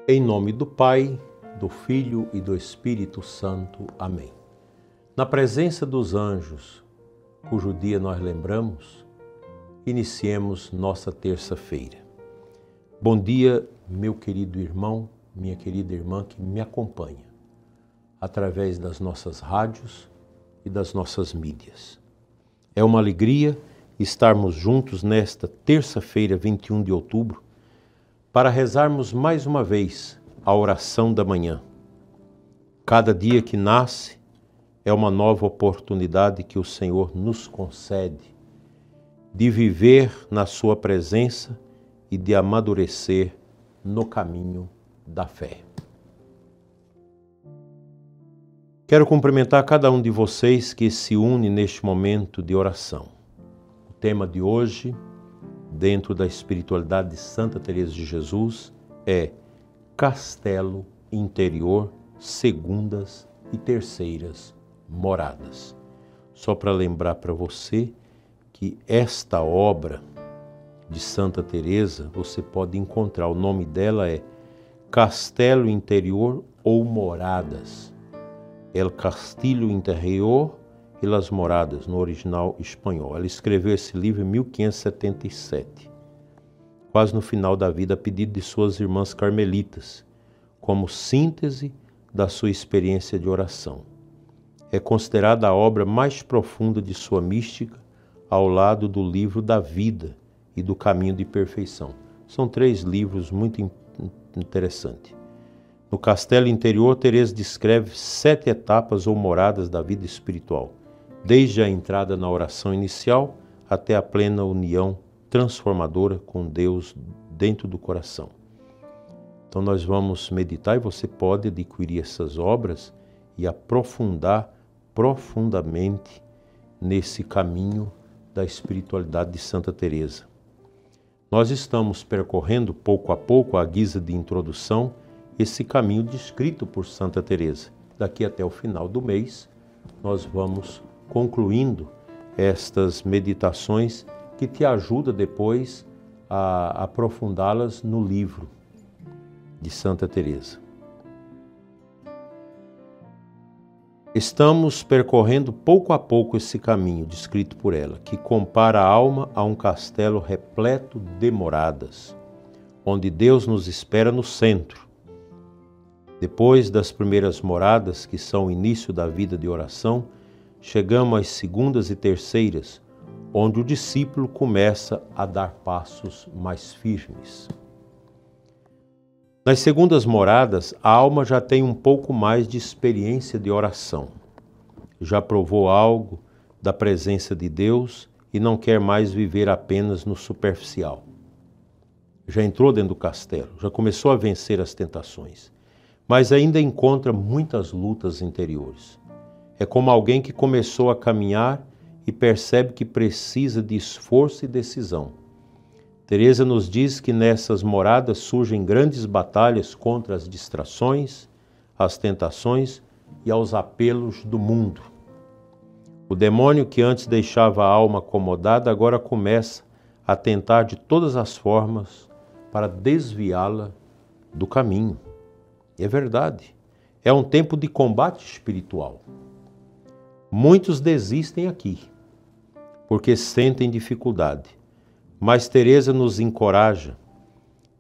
Em nome do Pai, do Filho e do Espírito Santo. Amém. Na presença dos anjos, cujo dia nós lembramos, iniciemos nossa terça-feira. Bom dia, meu querido irmão, minha querida irmã que me acompanha através das nossas rádios e das nossas mídias. É uma alegria estarmos juntos nesta terça-feira, 21 de outubro, para rezarmos mais uma vez a oração da manhã. Cada dia que nasce é uma nova oportunidade que o Senhor nos concede de viver na sua presença e de amadurecer no caminho da fé. Quero cumprimentar cada um de vocês que se une neste momento de oração. O tema de hoje, dentro da espiritualidade de Santa Teresa de Jesus, é castelo interior, segundas e terceiras moradas. Só para lembrar para você que esta obra de Santa Teresa, você pode encontrar, o nome dela é Castelo Interior ou Moradas. El Castillo Interior e las Moradas, no original espanhol. Ela escreveu esse livro em 1577, quase no final da vida, a pedido de suas irmãs carmelitas, como síntese da sua experiência de oração. É considerada a obra mais profunda de sua mística, ao lado do livro da vida e do caminho de perfeição. São 3 livros muito interessantes. No Castelo Interior, Teresa descreve 7 etapas ou moradas da vida espiritual, desde a entrada na oração inicial até a plena união transformadora com Deus dentro do coração. Então nós vamos meditar e você pode adquirir essas obras e aprofundar profundamente nesse caminho da espiritualidade de Santa Teresa. Nós estamos percorrendo pouco a pouco, à guisa de introdução, esse caminho descrito por Santa Teresa. Daqui até o final do mês, nós vamos concluindo estas meditações que te ajudam depois a aprofundá-las no livro de Santa Teresa. Estamos percorrendo pouco a pouco esse caminho descrito por ela, que compara a alma a um castelo repleto de moradas, onde Deus nos espera no centro. Depois das primeiras moradas, que são o início da vida de oração, chegamos às segundas e terceiras, onde o discípulo começa a dar passos mais firmes. Nas segundas moradas, a alma já tem um pouco mais de experiência de oração. Já provou algo da presença de Deus e não quer mais viver apenas no superficial. Já entrou dentro do castelo, já começou a vencer as tentações, mas ainda encontra muitas lutas interiores. É como alguém que começou a caminhar e percebe que precisa de esforço e decisão. Teresa nos diz que nessas moradas surgem grandes batalhas contra as distrações, as tentações e aos apelos do mundo. O demônio que antes deixava a alma acomodada agora começa a tentar de todas as formas para desviá-la do caminho. E é verdade, é um tempo de combate espiritual. Muitos desistem aqui, porque sentem dificuldade. Mas Teresa nos encoraja.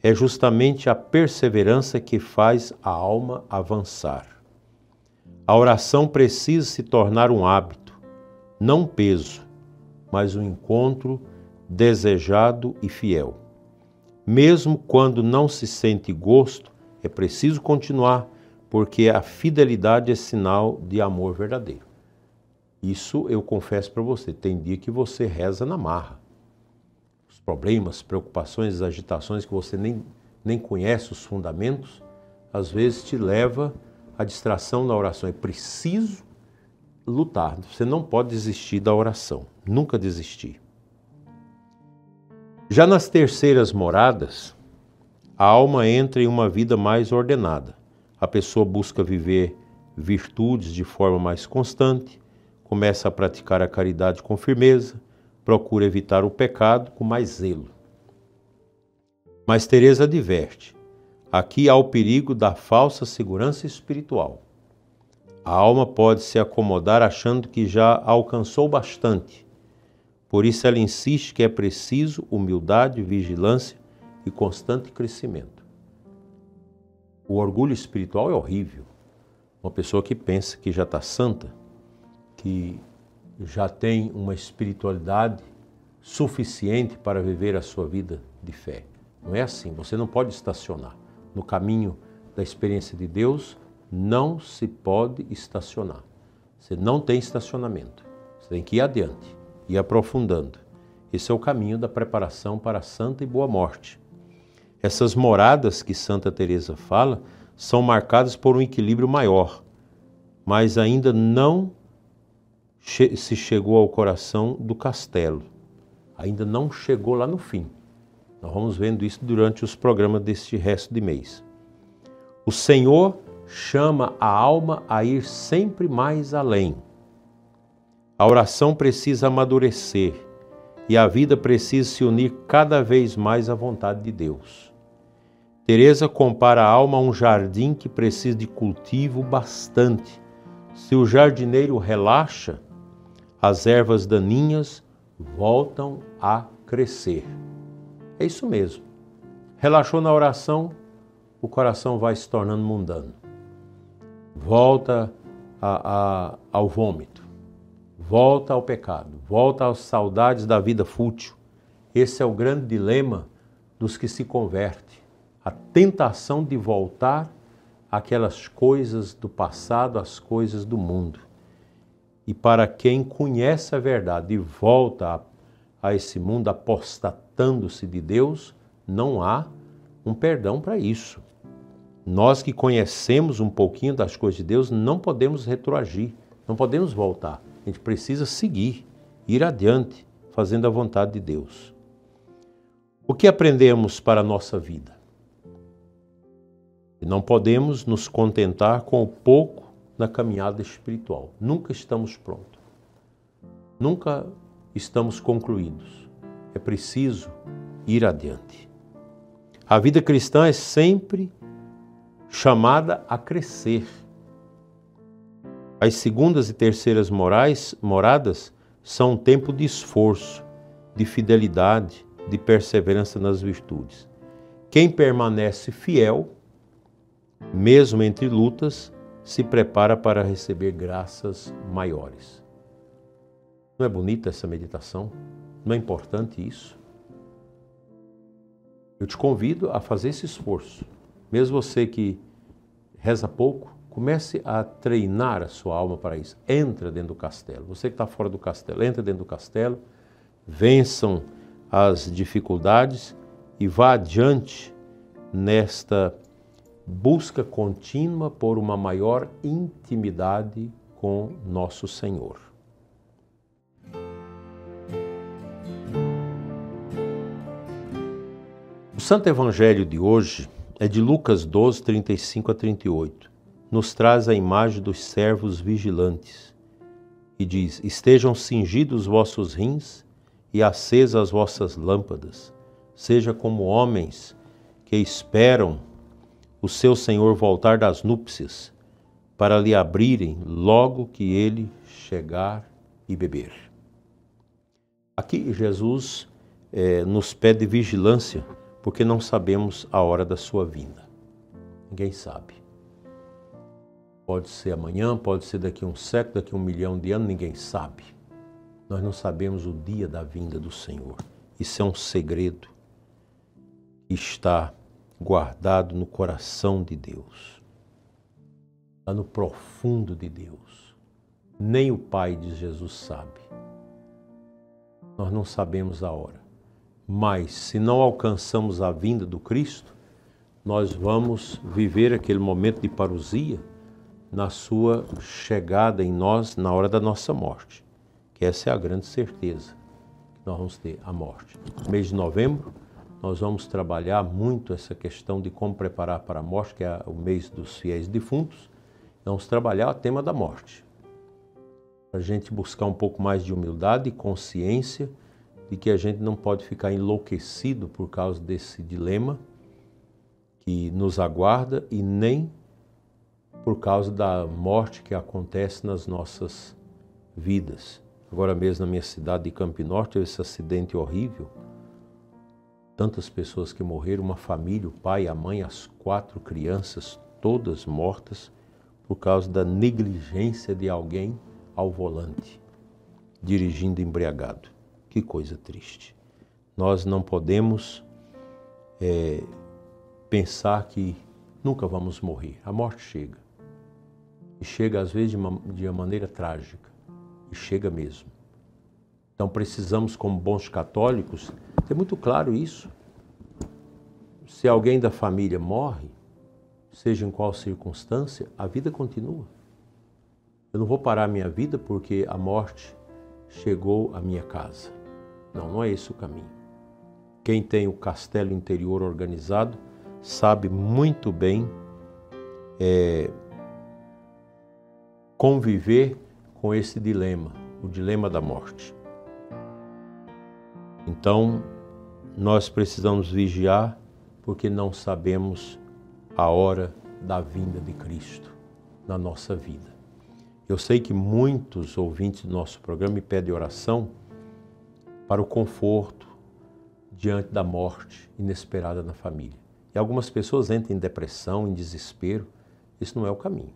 É justamente a perseverança que faz a alma avançar. A oração precisa se tornar um hábito, não um peso, mas um encontro desejado e fiel. Mesmo quando não se sente gosto, é preciso continuar, porque a fidelidade é sinal de amor verdadeiro. Isso eu confesso para você, tem dia que você reza na marra. Os problemas, preocupações, agitações que você nem conhece os fundamentos, às vezes te leva à distração na oração. É preciso lutar, você não pode desistir da oração, nunca desistir. Já nas terceiras moradas, a alma entra em uma vida mais ordenada. A pessoa busca viver virtudes de forma mais constante, começa a praticar a caridade com firmeza, procura evitar o pecado com mais zelo. Mas Teresa adverte, Aqui há o perigo da falsa segurança espiritual. A alma pode se acomodar achando que já alcançou bastante. Por isso ela insiste que é preciso humildade, vigilância e constante crescimento. O orgulho espiritual é horrível. Uma pessoa que pensa que já está santa, que já tem uma espiritualidade suficiente para viver a sua vida de fé. Não é assim, você não pode estacionar. No caminho da experiência de Deus, não se pode estacionar. Você não tem estacionamento. Você tem que ir adiante, ir aprofundando. Esse é o caminho da preparação para a santa e boa morte. Essas moradas que Santa Teresa fala são marcadas por um equilíbrio maior, mas ainda não se chegou ao coração do castelo. Ainda não chegou lá no fim. Nós vamos vendo isso durante os programas deste resto de mês. O Senhor chama a alma a ir sempre mais além. A oração precisa amadurecer e a vida precisa se unir cada vez mais à vontade de Deus. Teresa compara a alma a um jardim que precisa de cultivo bastante. Se o jardineiro relaxa, as ervas daninhas voltam a crescer. É isso mesmo. Relaxou na oração, o coração vai se tornando mundano. Volta ao vômito, volta ao pecado, volta às saudades da vida fútil. Esse é o grande dilema dos que se convertem. A tentação de voltar àquelas coisas do passado, às coisas do mundo. E para quem conhece a verdade e volta a esse mundo apostatando-se de Deus, não há um perdão para isso. Nós que conhecemos um pouquinho das coisas de Deus, não podemos retroagir, não podemos voltar. A gente precisa seguir, ir adiante, fazendo a vontade de Deus. O que aprendemos para a nossa vida? Não podemos nos contentar com o pouco na caminhada espiritual. Nunca estamos prontos. Nunca estamos concluídos. É preciso ir adiante. A vida cristã é sempre chamada a crescer. As segundas e terceiras moradas são um tempo de esforço, de fidelidade, de perseverança nas virtudes. Quem permanece fiel, mesmo entre lutas, se prepara para receber graças maiores. Não é bonita essa meditação? Não é importante isso? Eu te convido a fazer esse esforço. Mesmo você que reza pouco, comece a treinar a sua alma para isso. Entra dentro do castelo. Você que está fora do castelo, entra dentro do castelo, vençam as dificuldades e vá adiante nesta busca contínua por uma maior intimidade com nosso Senhor. O Santo Evangelho de hoje é de Lucas 12, 35 a 38. Nos traz a imagem dos servos vigilantes e diz: estejam cingidos os vossos rins e acesas as vossas lâmpadas. Seja como homens que esperam o seu Senhor voltar das núpcias, para lhe abrirem logo que ele chegar e beber. Aqui Jesus nos pede vigilância, porque não sabemos a hora da sua vinda. Ninguém sabe. Pode ser amanhã, pode ser daqui a um século, daqui a 1 milhão de anos, ninguém sabe. Nós não sabemos o dia da vinda do Senhor. Isso é um segredo que está guardado no coração de Deus, lá no profundo de Deus. Nem o Pai de Jesus sabe. Nós não sabemos a hora. Mas se não alcançamos a vinda do Cristo, nós vamos viver aquele momento de parousia na sua chegada em nós na hora da nossa morte. Que essa é a grande certeza que nós vamos ter, a morte. No mês de novembro, nós vamos trabalhar muito essa questão de como preparar para a morte, que é o mês dos fiéis defuntos. Vamos trabalhar o tema da morte. Para a gente buscar um pouco mais de humildade e consciência de que a gente não pode ficar enlouquecido por causa desse dilema, que nos aguarda e nem por causa da morte que acontece nas nossas vidas. Agora mesmo na minha cidade de Campo Norte, teve esse acidente horrível. Tantas pessoas que morreram, uma família, o pai, a mãe, as 4 crianças, todas mortas por causa da negligência de alguém ao volante, dirigindo embriagado. Que coisa triste. Nós não podemos pensar que nunca vamos morrer. A morte chega. E chega às vezes de uma maneira trágica. E chega mesmo. Então precisamos, como bons católicos, ter muito claro isso. Se alguém da família morre, seja em qual circunstância, a vida continua. Eu não vou parar a minha vida porque a morte chegou à minha casa. Não, não é esse o caminho. Quem tem o castelo interior organizado sabe muito bem conviver com esse dilema, o dilema da morte. Então, nós precisamos vigiar porque não sabemos a hora da vinda de Cristo na nossa vida. Eu sei que muitos ouvintes do nosso programa me pedem oração para o conforto diante da morte inesperada na família. E algumas pessoas entram em depressão, em desespero. Isso não é o caminho.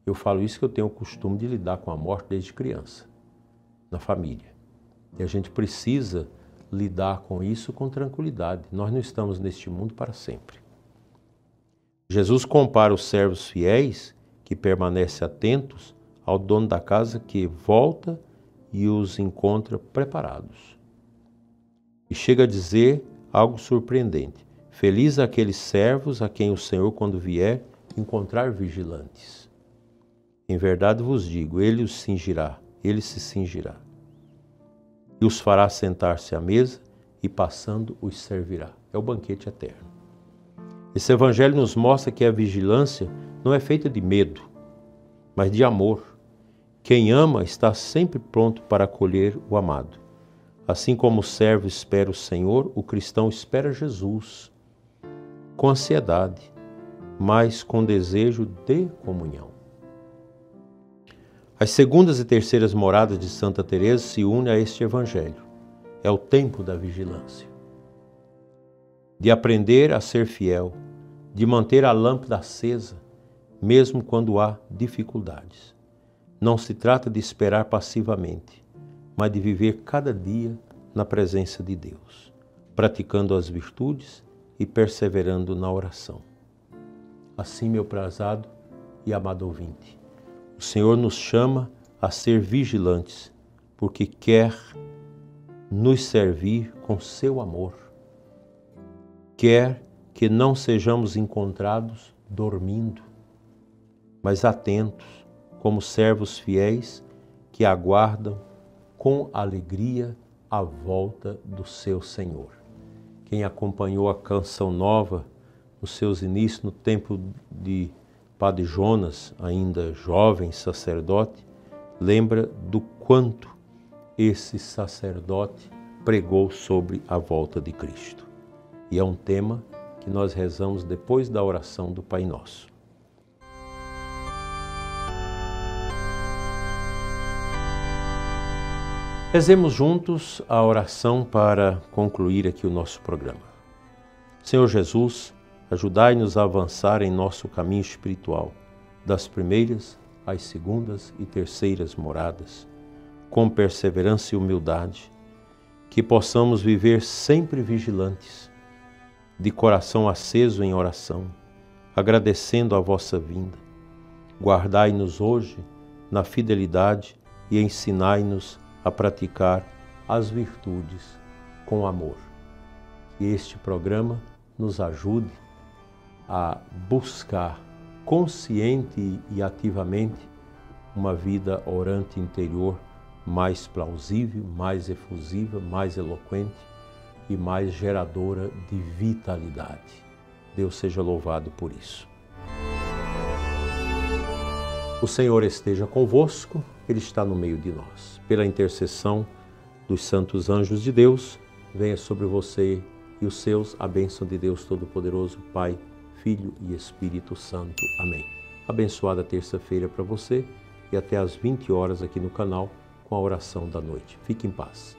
Eu falo isso que eu tenho o costume de lidar com a morte desde criança, na família. E a gente precisa lidar com isso com tranquilidade. Nós não estamos neste mundo para sempre. Jesus compara os servos fiéis que permanecem atentos ao dono da casa que volta e os encontra preparados. E chega a dizer algo surpreendente. Feliz aqueles servos a quem o Senhor, quando vier, encontrar vigilantes. Em verdade vos digo, ele os cingirá, ele se cingirá. E os fará sentar-se à mesa e passando os servirá. É o banquete eterno. Esse evangelho nos mostra que a vigilância não é feita de medo, mas de amor. Quem ama está sempre pronto para acolher o amado. Assim como o servo espera o Senhor, o cristão espera Jesus, com ansiedade, mas com desejo de comunhão. As segundas e terceiras moradas de Santa Teresa se unem a este evangelho. É o tempo da vigilância, de aprender a ser fiel, de manter a lâmpada acesa, mesmo quando há dificuldades. Não se trata de esperar passivamente, mas de viver cada dia na presença de Deus, praticando as virtudes e perseverando na oração. Assim, meu prezado e amado ouvinte, o Senhor nos chama a ser vigilantes, porque quer nos servir com seu amor. Quer que não sejamos encontrados dormindo, mas atentos, como servos fiéis que aguardam com alegria a volta do seu Senhor. Quem acompanhou a Canção Nova nos seus inícios no tempo de Padre Jonas, ainda jovem sacerdote, lembra do quanto esse sacerdote pregou sobre a volta de Cristo. E é um tema que nós rezamos depois da oração do Pai Nosso. Rezemos juntos a oração para concluir aqui o nosso programa. Senhor Jesus, ajudai-nos a avançar em nosso caminho espiritual, das primeiras às segundas e terceiras moradas, com perseverança e humildade, que possamos viver sempre vigilantes, de coração aceso em oração, agradecendo a vossa vinda. Guardai-nos hoje na fidelidade e ensinai-nos a praticar as virtudes com amor. Que este programa nos ajude a buscar consciente e ativamente uma vida orante interior mais plausível, mais efusiva, mais eloquente e mais geradora de vitalidade. Deus seja louvado por isso. O Senhor esteja convosco, Ele está no meio de nós. Pela intercessão dos santos anjos de Deus, venha sobre você e os seus, a bênção de Deus Todo-Poderoso, Pai, Filho e Espírito Santo. Amém. Abençoada terça-feira para você e até às 20 horas aqui no canal com a oração da noite. Fique em paz.